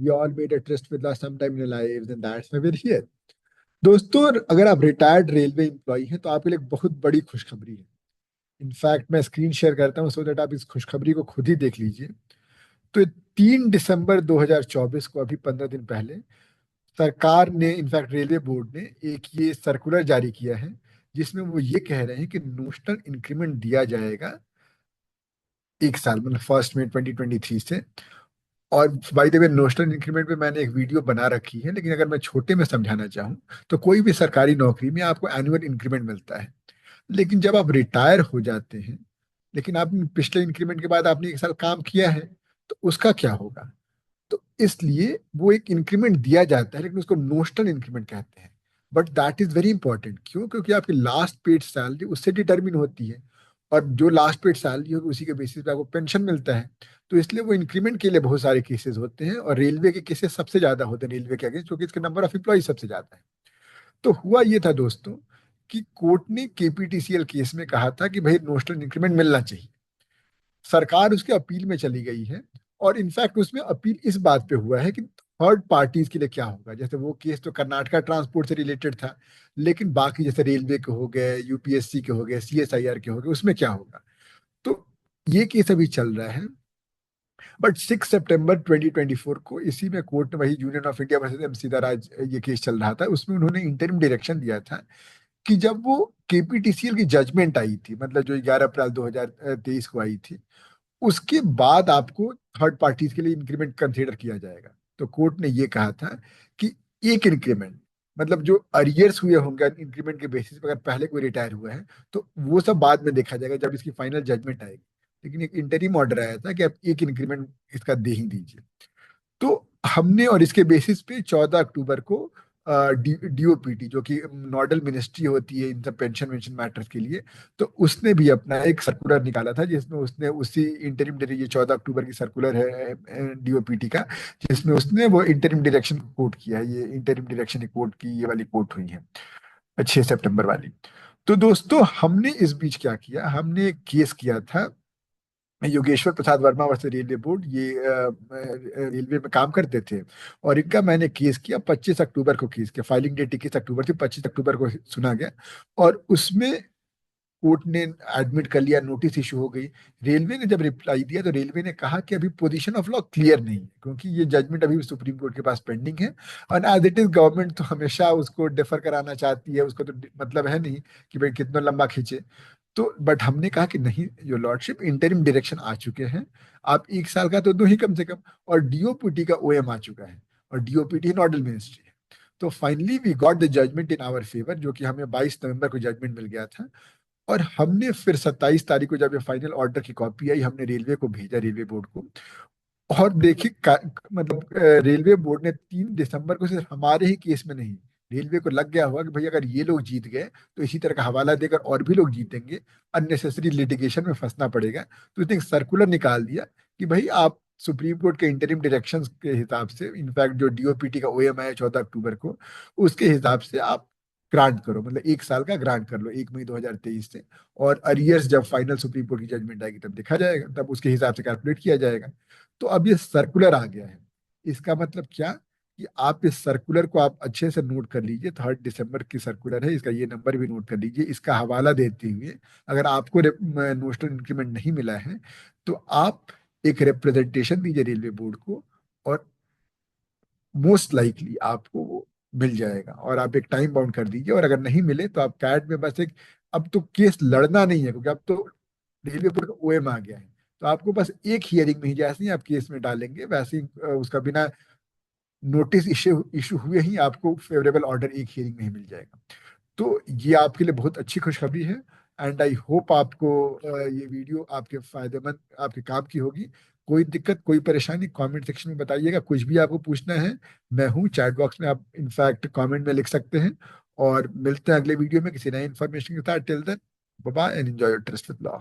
We all made a tryst with last sometime in our lives and that's why we're here. दोस्तों, अगर आप retired railway employ हैं तो आपके लिए एक बहुत बड़ी खुशखबरी है। इनफैक्ट मैं स्क्रीन शेयर करता हूं सो दैट आप इस खुशखबरी को खुद ही देख लीजिए। तो 3 दिसंबर 2024 को, अभी 15 दिन पहले, सरकार ने, इनफैक्ट रेलवे बोर्ड ने एक ये सर्कुलर जारी किया है जिसमें वो ये कह रहे हैं कि नोशनल इंक्रीमेंट दिया जाएगा 1 साल, मतलब 1 मई 2023 से। और by the way, notional increment पे मैंने एक वीडियो बना रखी है, लेकिन अगर मैं छोटे में समझाना चाहूँ तो कोई भी सरकारी नौकरी में आपको एनुअल इंक्रीमेंट मिलता है। लेकिन जब आप रिटायर हो जाते हैं, लेकिन आपने पिछले इंक्रीमेंट के बाद आपने 1 साल काम किया है, तो उसका क्या होगा? तो इसलिए वो एक इंक्रीमेंट दिया जाता है, लेकिन उसको नोशनल इंक्रीमेंट कहते हैं। But that is very important. क्यों? क्योंकि आपकी लास्ट पेड सैलरी उससे डिटरमिन होती है, और जो लास्ट पेड सैलरी होगी उसी के बेसिस पे आपको पेंशन मिलता है। तो इसलिए वो इंक्रीमेंट के लिए बहुत सारे केसेस होते हैं, और रेलवे के केसेस सबसे ज्यादा होते हैं रेलवे के अगेंस्ट, क्योंकि इसके नंबर ऑफ एम्प्लॉय सबसे ज्यादा है। तो हुआ ये था दोस्तों कि कोर्ट ने केपीटीसीएल केस में कहा था कि भाई नोशनल इंक्रीमेंट मिलना चाहिए। सरकार उसके अपील में चली गई है, और इनफैक्ट उसमें अपील इस बात पे हुआ है कि थर्ड पार्टीज के लिए क्या होगा। जैसे वो केस तो कर्नाटका ट्रांसपोर्ट से रिलेटेड था, लेकिन बाकी जैसे रेलवे के हो गए, यूपीएससी के हो गए, सीएसआईआर के हो गए, उसमें क्या होगा। तो ये केस अभी चल रहा है। बट 6 सितंबर 2024 को इसी में कोर्ट ने, वही union of India versus M सीधा राज ये केस चल रहा था, उसमें उन्होंने इंटरिम डायरेक्शन दिया था कि जब वो केपीटीसीएल की जजमेंट आई थी, मतलब जो 11 अप्रैल 2023 को आई थी, उसके बाद आपको थर्ड पार्टीज के लिए इंक्रीमेंट कंसीडर किया जाएगा। तो कोर्ट ने ये कहा था कि एक इंक्रीमेंट, मतलब जो अरियर्स हुए होंगे इंक्रीमेंट के बेसिस पे, अगर पहले कोई रिटायर हुआ है तो वो सब बाद में देखा जाएगा जब इसकी फाइनल जजमेंट आएगी। लेकिन एक इंटरिम ऑर्डर आया था कि आप एक इंक्रीमेंट इसका दे ही दीजिए। तो हमने, और इसके बेसिस पे 14 अक्टूबर को डीओपीटी, जो कि नोडल मिनिस्ट्री होती है इन सब पेंशन वेंशन मैटर्स के लिए, तो उसने भी अपना एक सर्कुलर निकाला था जिसमें उसने उसी इंटरिम, ये 14 अक्टूबर की सर्कुलर है डीओपीटी का, जिसमें उसने वो इंटरिम डायरेक्शन को कोट किया है। ये इंटरिम डायरेक्शन कोट की, ये वाली कोट हुई है 6 सितंबर वाली। तो दोस्तों, हमने इस बीच क्या किया, हमने एक केस किया था योगेश्वर प्रसाद वर्मा वर्सेस रेलवे बोर्ड। ये रेलवे में काम करते थे, और इनका मैंने केस किया 25 अक्टूबर को। केस किया, फाइलिंग डेट 21 अक्टूबर थी, 25 अक्टूबर को सुना गया। और उसमें कोर्ट ने एडमिट कर लिया, नोटिस इशू हो गई। रेलवे ने जब रिप्लाई दिया तो रेलवे ने कहा कि अभी पोजीशन ऑफ लॉ क्लियर नहीं है, क्योंकि ये जजमेंट अभी सुप्रीम कोर्ट के पास पेंडिंग है। और एज इट इज, गवर्नमेंट तो हमेशा उसको डिफर कराना चाहती है, उसको तो मतलब है नहीं कि भाई कितना लंबा खींचे। तो बट हमने कहा कि नहीं, योर लॉर्डशिप, इंटरिम डायरेक्शन आ चुके हैं, आप 1 साल का तो दो ही कम से कम। और डीओपीटी का ओएम आ चुका है, और डीओपीटी नोडल मिनिस्ट्री है। तो finally we got the judgement in our favour, जो कि हमें 22 नवंबर को जजमेंट मिल गया था। और हमने फिर 27 तारीख को, जब ये फाइनल ऑर्डर की कॉपी आई, हमने रेलवे को भेजा, रेलवे बोर्ड को। और देखिए मतलब रेलवे बोर्ड ने 3 दिसंबर को सिर्फ हमारे ही केस में नहीं, रेलवे को लग गया हुआ कि भाई अगर ये लोग जीत गए तो इसी तरह का हवाला देकर और भी लोग जीतेंगे, अननेसेसरी लिटिगेशन में फंसना पड़ेगा। तो इसने एक सर्कुलर निकाल दिया कि भाई आप सुप्रीम कोर्ट के इंटरिम डायरेक्शंस के हिसाब से, इनफैक्ट जो डीओपीटी का ओएम है 14 अक्टूबर को, उसके हिसाब से आप ग्रांट करो, मतलब 1 साल का ग्रांट कर लो 1 मई 2023 से। और अरियर्स जब फाइनल सुप्रीम कोर्ट की जजमेंट आएगी तब देखा जाएगा, तब उसके हिसाब से कैलकुलेट किया जाएगा। तो अब ये सर्कुलर आ गया है। इसका मतलब क्या, कि आप इस सर्कुलर को आप अच्छे से नोट कर लीजिए। 3 दिसंबर की सर्कुलर है, इसका ये नंबर भी नोट कर लीजिए। इसका हवाला देते हुए, अगर आपको नोशनल इंक्रीमेंट नहीं मिला है तो आप एक रिप्रेजेंटेशन दीजिए रेलवे बोर्ड को, और मोस्ट लाइकली आपको वो मिल जाएगा। और आप एक टाइम बाउंड कर दीजिए, और अगर नहीं मिले तो आप कैट में बस एक, अब तो केस लड़ना नहीं है, क्योंकि अब तो रेलवे बोर्ड का ओएम आ गया है। तो आपको बस एक हियरिंग में ही, जैसे ही आप केस में डालेंगे वैसे ही उसका बिना नोटिस इश्यू इशू हुए ही आपको फेवरेबल ऑर्डर एक हियरिंग में ही मिल जाएगा। तो ये आपके लिए बहुत अच्छी खुशखबरी है। एंड आई होप आपको ये वीडियो आपके फायदेमंद, आपके काम की होगी। कोई दिक्कत, कोई परेशानी कमेंट सेक्शन में बताइएगा। कुछ भी आपको पूछना है, मैं हूँ, चैट बॉक्स में आप इनफैक्ट कमेंट में लिख सकते हैं। और मिलते हैं अगले वीडियो में किसी नए इन्फॉर्मेशन के साथ। Till then, bye bye and enjoy your trust with law.